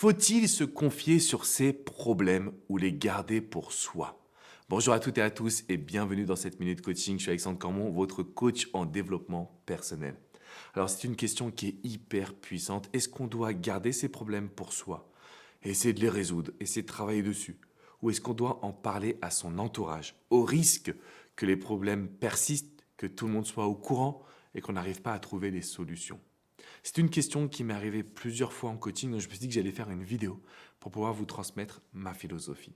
Faut-il se confier sur ses problèmes ou les garder pour soi? Bonjour à toutes et à tous et bienvenue dans cette minute coaching. Je suis Alexandre Cormon, votre coach en développement personnel. Alors c'est une question qui est hyper puissante. Est-ce qu'on doit garder ses problèmes pour soi et essayer de les résoudre, essayer de travailler dessus? Ou est-ce qu'on doit en parler à son entourage, au risque que les problèmes persistent, que tout le monde soit au courant et qu'on n'arrive pas à trouver des solutions? C'est une question qui m'est arrivée plusieurs fois en coaching, donc je me suis dit que j'allais faire une vidéo pour pouvoir vous transmettre ma philosophie.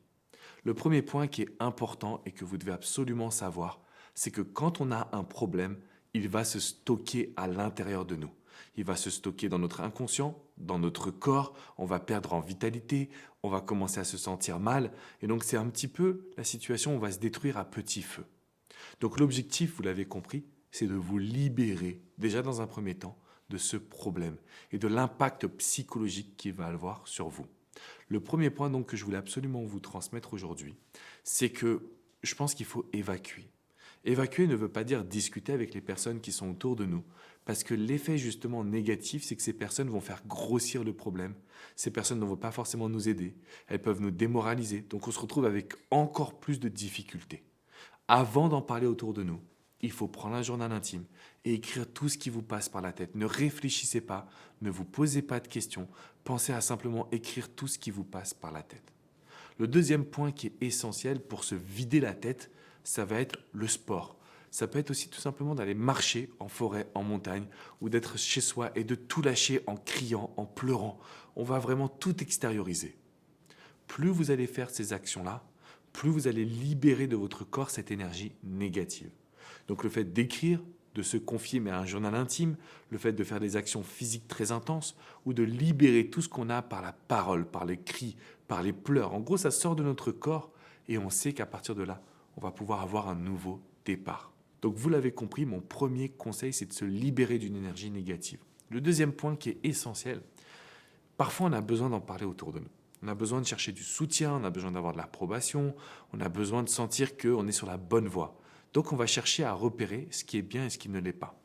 Le premier point qui est important et que vous devez absolument savoir, c'est que quand on a un problème, il va se stocker à l'intérieur de nous. Il va se stocker dans notre inconscient, dans notre corps, on va perdre en vitalité, on va commencer à se sentir mal, et donc c'est un petit peu la situation où on va se détruire à petit feu. Donc l'objectif, vous l'avez compris, c'est de vous libérer, déjà dans un premier temps, de ce problème et de l'impact psychologique qu'il va avoir sur vous. Le premier point donc que je voulais absolument vous transmettre aujourd'hui, c'est que je pense qu'il faut évacuer. Évacuer ne veut pas dire discuter avec les personnes qui sont autour de nous, parce que l'effet justement négatif, c'est que ces personnes vont faire grossir le problème. Ces personnes ne vont pas forcément nous aider, elles peuvent nous démoraliser, donc on se retrouve avec encore plus de difficultés. Avant d'en parler autour de nous, il faut prendre un journal intime et écrire tout ce qui vous passe par la tête. Ne réfléchissez pas, ne vous posez pas de questions, pensez à simplement écrire tout ce qui vous passe par la tête. Le deuxième point qui est essentiel pour se vider la tête, ça va être le sport. Ça peut être aussi tout simplement d'aller marcher en forêt, en montagne, ou d'être chez soi et de tout lâcher en criant, en pleurant. On va vraiment tout extérioriser. Plus vous allez faire ces actions-là, plus vous allez libérer de votre corps cette énergie négative. Donc le fait d'écrire, de se confier mais à un journal intime, le fait de faire des actions physiques très intenses ou de libérer tout ce qu'on a par la parole, par les cris, par les pleurs. En gros, ça sort de notre corps et on sait qu'à partir de là, on va pouvoir avoir un nouveau départ. Donc vous l'avez compris, mon premier conseil, c'est de se libérer d'une énergie négative. Le deuxième point qui est essentiel, parfois on a besoin d'en parler autour de nous. On a besoin de chercher du soutien, on a besoin d'avoir de l'approbation, on a besoin de sentir qu'on est sur la bonne voie. Donc on va chercher à repérer ce qui est bien et ce qui ne l'est pas.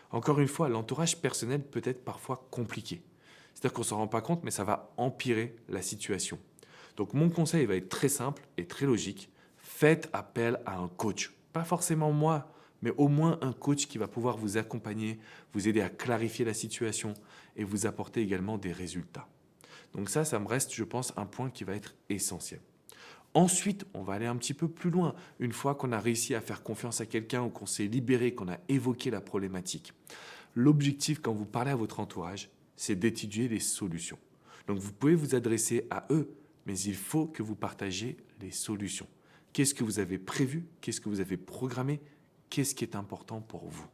Encore une fois, l'entourage personnel peut être parfois compliqué. C'est-à-dire qu'on ne s'en rend pas compte, mais ça va empirer la situation. Donc mon conseil va être très simple et très logique. Faites appel à un coach. Pas forcément moi, mais au moins un coach qui va pouvoir vous accompagner, vous aider à clarifier la situation et vous apporter également des résultats. Donc ça me reste, je pense, un point qui va être essentiel. Ensuite, on va aller un petit peu plus loin. Une fois qu'on a réussi à faire confiance à quelqu'un ou qu'on s'est libéré, qu'on a évoqué la problématique, l'objectif quand vous parlez à votre entourage, c'est d'étudier les solutions. Donc vous pouvez vous adresser à eux, mais il faut que vous partagiez les solutions. Qu'est-ce que vous avez prévu? Qu'est-ce que vous avez programmé? Qu'est-ce qui est important pour vous?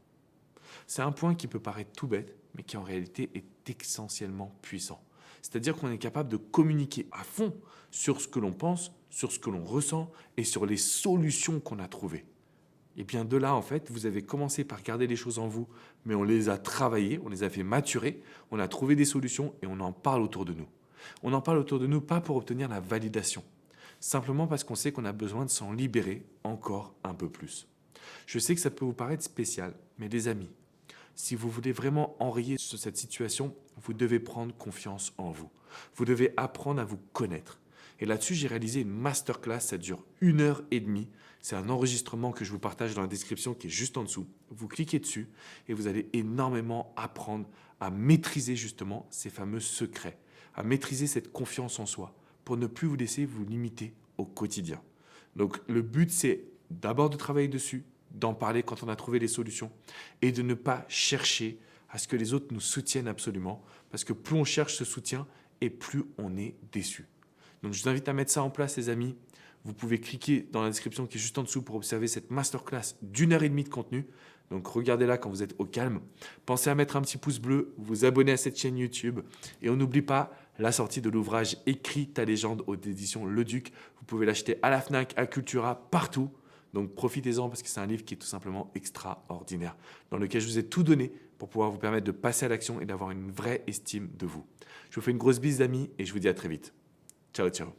C'est un point qui peut paraître tout bête, mais qui en réalité est essentiellement puissant. C'est-à-dire qu'on est capable de communiquer à fond sur ce que l'on pense, sur ce que l'on ressent et sur les solutions qu'on a trouvées. Et bien de là, en fait, vous avez commencé par garder les choses en vous, mais on les a travaillées, on les a fait maturer, on a trouvé des solutions et on en parle autour de nous. On en parle autour de nous pas pour obtenir la validation, simplement parce qu'on sait qu'on a besoin de s'en libérer encore un peu plus. Je sais que ça peut vous paraître spécial, mais les amis, si vous voulez vraiment enrayer sur cette situation, vous devez prendre confiance en vous. Vous devez apprendre à vous connaître. Et là-dessus, j'ai réalisé une masterclass, ça dure 1 heure et demie. C'est un enregistrement que je vous partage dans la description qui est juste en dessous. Vous cliquez dessus et vous allez énormément apprendre à maîtriser justement ces fameux secrets, à maîtriser cette confiance en soi pour ne plus vous laisser vous limiter au quotidien. Donc le but, c'est d'abord de travailler dessus, d'en parler quand on a trouvé les solutions et de ne pas chercher à ce que les autres nous soutiennent absolument parce que plus on cherche ce soutien et plus on est déçu. Donc je vous invite à mettre ça en place les amis. Vous pouvez cliquer dans la description qui est juste en dessous pour observer cette masterclass d'1 heure et demie de contenu. Donc regardez-la quand vous êtes au calme. Pensez à mettre un petit pouce bleu, vous abonner à cette chaîne YouTube et on n'oublie pas la sortie de l'ouvrage Écris ta légende aux éditions Le Duc. Vous pouvez l'acheter à la Fnac, à Cultura, partout. Donc profitez-en parce que c'est un livre qui est tout simplement extraordinaire, dans lequel je vous ai tout donné pour pouvoir vous permettre de passer à l'action et d'avoir une vraie estime de vous. Je vous fais une grosse bise d'amis et je vous dis à très vite. Ciao, ciao.